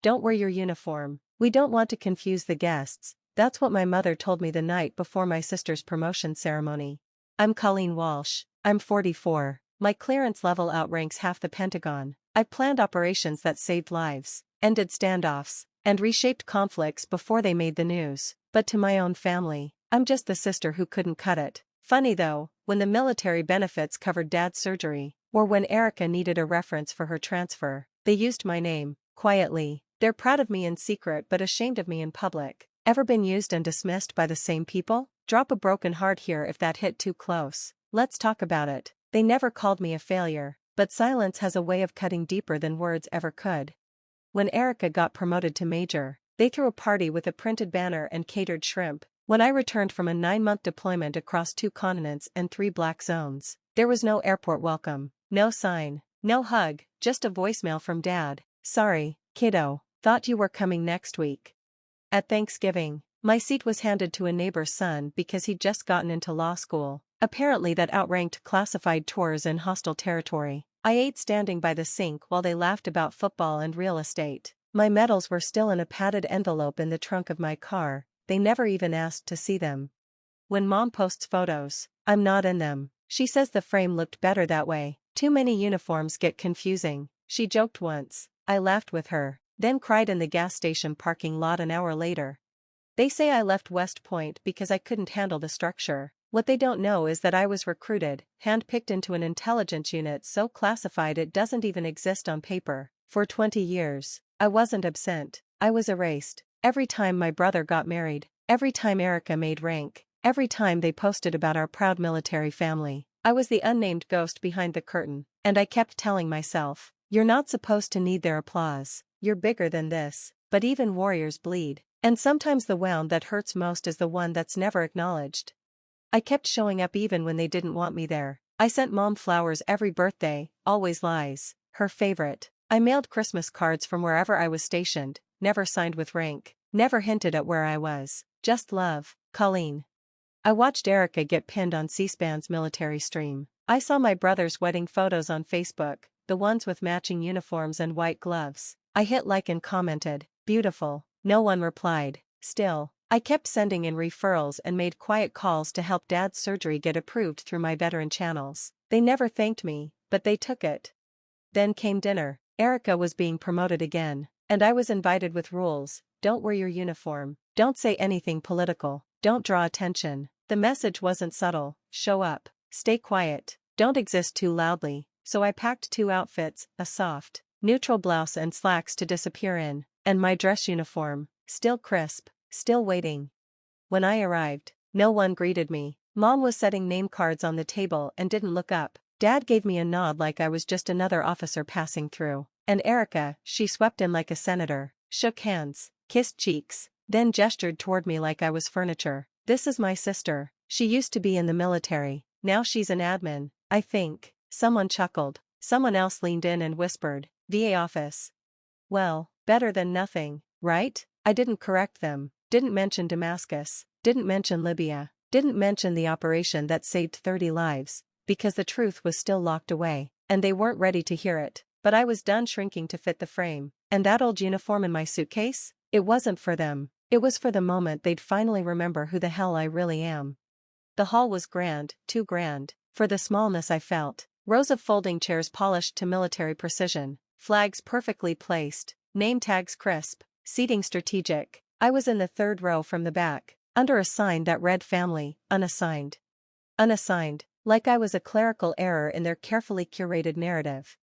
don't wear your uniform. We don't want to confuse the guests. That's what my mother told me the night before my sister's promotion ceremony. I'm Colleen Walsh. I'm 44. My clearance level outranks half the Pentagon. I've planned operations that saved lives, ended standoffs, and reshaped conflicts before they made the news. But to my own family, I'm just the sister who couldn't cut it. Funny though, when the military benefits covered Dad's surgery, or when Erica needed a reference for her transfer, they used my name, quietly. They're proud of me in secret but ashamed of me in public. Ever been used and dismissed by the same people? Drop a broken heart here if that hit too close. Let's talk about it. They never called me a failure, but silence has a way of cutting deeper than words ever could. When Erica got promoted to major, they threw a party with a printed banner and catered shrimp. When I returned from a 9-month deployment across 2 continents and 3 black zones, there was no airport welcome, no sign, no hug, just a voicemail from Dad. Sorry, kiddo, thought you were coming next week. At Thanksgiving, my seat was handed to a neighbor's son because he'd just gotten into law school. Apparently that outranked classified tours in hostile territory. I ate standing by the sink while they laughed about football and real estate. My medals were still in a padded envelope in the trunk of my car. They never even asked to see them. When Mom posts photos, I'm not in them. She says the frame looked better that way. Too many uniforms get confusing, she joked once. I laughed with her, then cried in the gas station parking lot an hour later. They say I left West Point because I couldn't handle the structure. What they don't know is that I was recruited, handpicked into an intelligence unit so classified it doesn't even exist on paper. For 20 years, I wasn't absent, I was erased. Every time my brother got married, every time Erica made rank, every time they posted about our proud military family, I was the unnamed ghost behind the curtain, and I kept telling myself, you're not supposed to need their applause, you're bigger than this. But even warriors bleed, and sometimes the wound that hurts most is the one that's never acknowledged. I kept showing up even when they didn't want me there. I sent Mom flowers every birthday, always lies, her favorite. I mailed Christmas cards from wherever I was stationed, never signed with rank, never hinted at where I was, just love, Colleen. I watched Erica get pinned on C-SPAN's military stream. I saw my brother's wedding photos on Facebook, the ones with matching uniforms and white gloves. I hit like and commented, beautiful. No one replied. Still, I kept sending in referrals and made quiet calls to help Dad's surgery get approved through my veteran channels. They never thanked me, but they took it. Then came dinner. Erica was being promoted again, and I was invited with rules. Don't wear your uniform, don't say anything political, don't draw attention. The message wasn't subtle, show up, stay quiet, don't exist too loudly. So I packed 2 outfits, a soft, neutral blouse and slacks to disappear in, and my dress uniform, still crisp, still waiting. When I arrived, no one greeted me. Mom was setting name cards on the table and didn't look up. Dad gave me a nod like I was just another officer passing through. And Erica, she swept in like a senator, shook hands, kissed cheeks, then gestured toward me like I was furniture. This is my sister. She used to be in the military, now she's an admin, I think. Someone chuckled. Someone else leaned in and whispered, VA office. Well, better than nothing, right? I didn't correct them, didn't mention Damascus, didn't mention Libya, didn't mention the operation that saved 30 lives, because the truth was still locked away, and they weren't ready to hear it. But I was done shrinking to fit the frame, and that old uniform in my suitcase? It wasn't for them, it was for the moment they'd finally remember who the hell I really am. The hall was grand, too grand, for the smallness I felt. Rows of folding chairs polished to military precision, flags perfectly placed, name tags crisp, seating strategic. I was in the 3rd row from the back, under a sign that read family, unassigned. Unassigned, like I was a clerical error in their carefully curated narrative.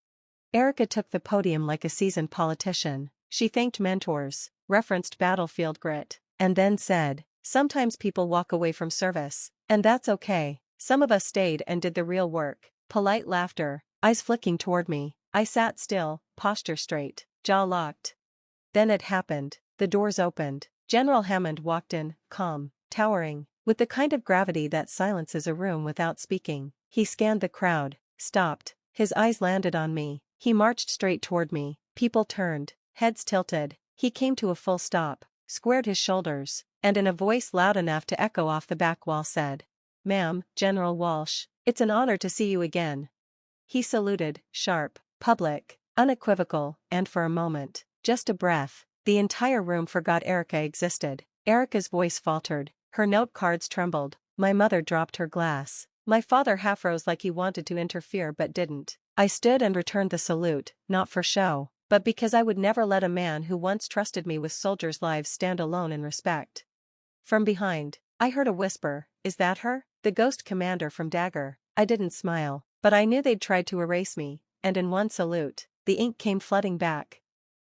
Erica took the podium like a seasoned politician. She thanked mentors, referenced battlefield grit, and then said, sometimes people walk away from service, and that's okay. Some of us stayed and did the real work. Polite laughter, eyes flicking toward me. I sat still, posture straight, jaw locked. Then it happened. The doors opened. General Hammond walked in, calm, towering, with the kind of gravity that silences a room without speaking. He scanned the crowd, stopped, his eyes landed on me. He marched straight toward me. People turned, heads tilted. He came to a full stop, squared his shoulders, and in a voice loud enough to echo off the back wall said, Ma'am, General Walsh, it's an honor to see you again. He saluted, sharp, public, unequivocal, and for a moment, Just a breath. The entire room forgot Erica existed. Erica's voice faltered. Her note cards trembled. My mother dropped her glass. My father half rose like he wanted to interfere but didn't. I stood and returned the salute, not for show, but because I would never let a man who once trusted me with soldiers' lives stand alone in respect. From behind, I heard a whisper, "Is that her? The ghost commander from Dagger?" I didn't smile, but I knew they'd tried to erase me, and in one salute, the ink came flooding back.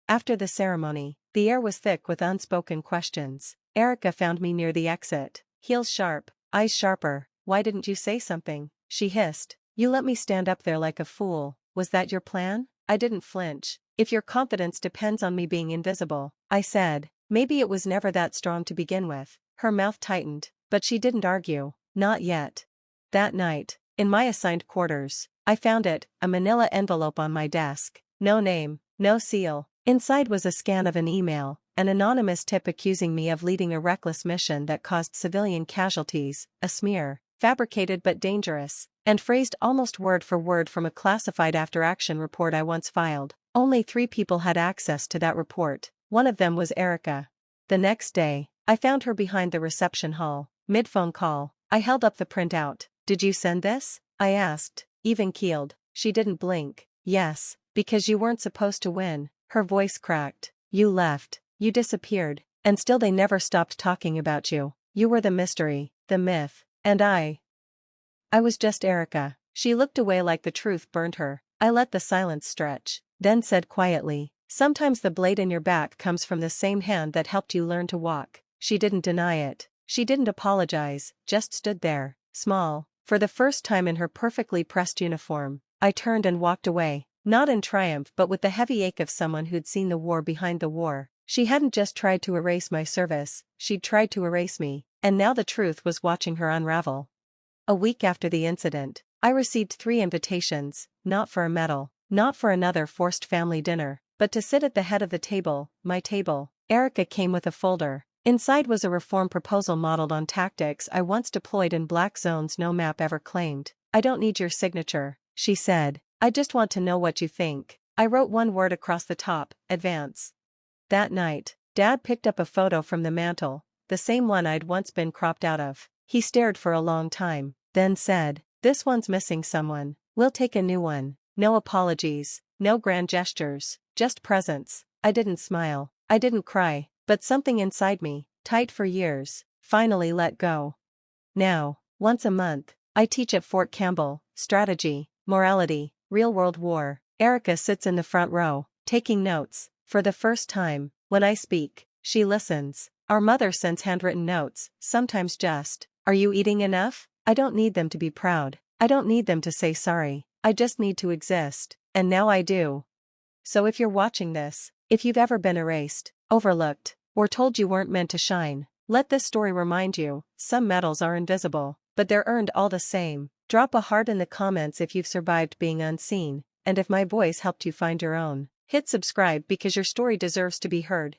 After the ceremony, the air was thick with unspoken questions. Erica found me near the exit, heels sharp, eyes sharper. "Why didn't you say something?" she hissed. "You let me stand up there like a fool. Was that your plan?" I didn't flinch. "If your confidence depends on me being invisible," I said. "Maybe it was never that strong to begin with." Her mouth tightened, but she didn't argue. Not yet. That night, in my assigned quarters, I found it, a manila envelope on my desk. No name, no seal. Inside was a scan of an email, an anonymous tip accusing me of leading a reckless mission that caused civilian casualties, a smear, fabricated but dangerous, and phrased almost word for word from a classified after-action report I once filed. Only 3 people had access to that report. One of them was Erica. The next day, I found her behind the reception hall, mid-phone call. I held up the printout. "Did you send this?" I asked, even-keeled. She didn't blink. "Yes, because you weren't supposed to win." Her voice cracked. "You left. You disappeared. And still they never stopped talking about you. You were the mystery, the myth, and I was just Erica." She looked away like the truth burned her. I let the silence stretch, then said quietly, "Sometimes the blade in your back comes from the same hand that helped you learn to walk." She didn't deny it. She didn't apologize, just stood there, small, for the first time in her perfectly pressed uniform. I turned and walked away, not in triumph but with the heavy ache of someone who'd seen the war behind the war. She hadn't just tried to erase my service, she'd tried to erase me, and now the truth was watching her unravel. A week after the incident, I received 3 invitations, not for a medal, not for another forced family dinner, but to sit at the head of the table, my table. Erica came with a folder. Inside was a reform proposal modeled on tactics I once deployed in black zones no map ever claimed. "I don't need your signature," she said. "I just want to know what you think." I wrote one word across the top, "Advance." That night, Dad picked up a photo from the mantel, the same one I'd once been cropped out of. He stared for a long time, then said, "This one's missing someone. We'll take a new one." No apologies, no grand gestures, just presence. I didn't smile. I didn't cry. But something inside me, tight for years, finally let go. Now, once a month, I teach at Fort Campbell, strategy, morality, real-world war. Erica sits in the front row, taking notes. For the first time, when I speak, she listens. Our mother sends handwritten notes, sometimes just, "Are you eating enough?" I don't need them to be proud. I don't need them to say sorry. I just need to exist. And now I do. So if you're watching this, if you've ever been erased, overlooked, or told you weren't meant to shine, let this story remind you, some medals are invisible, but they're earned all the same. Drop a heart in the comments if you've survived being unseen, and if my voice helped you find your own. Hit subscribe because your story deserves to be heard.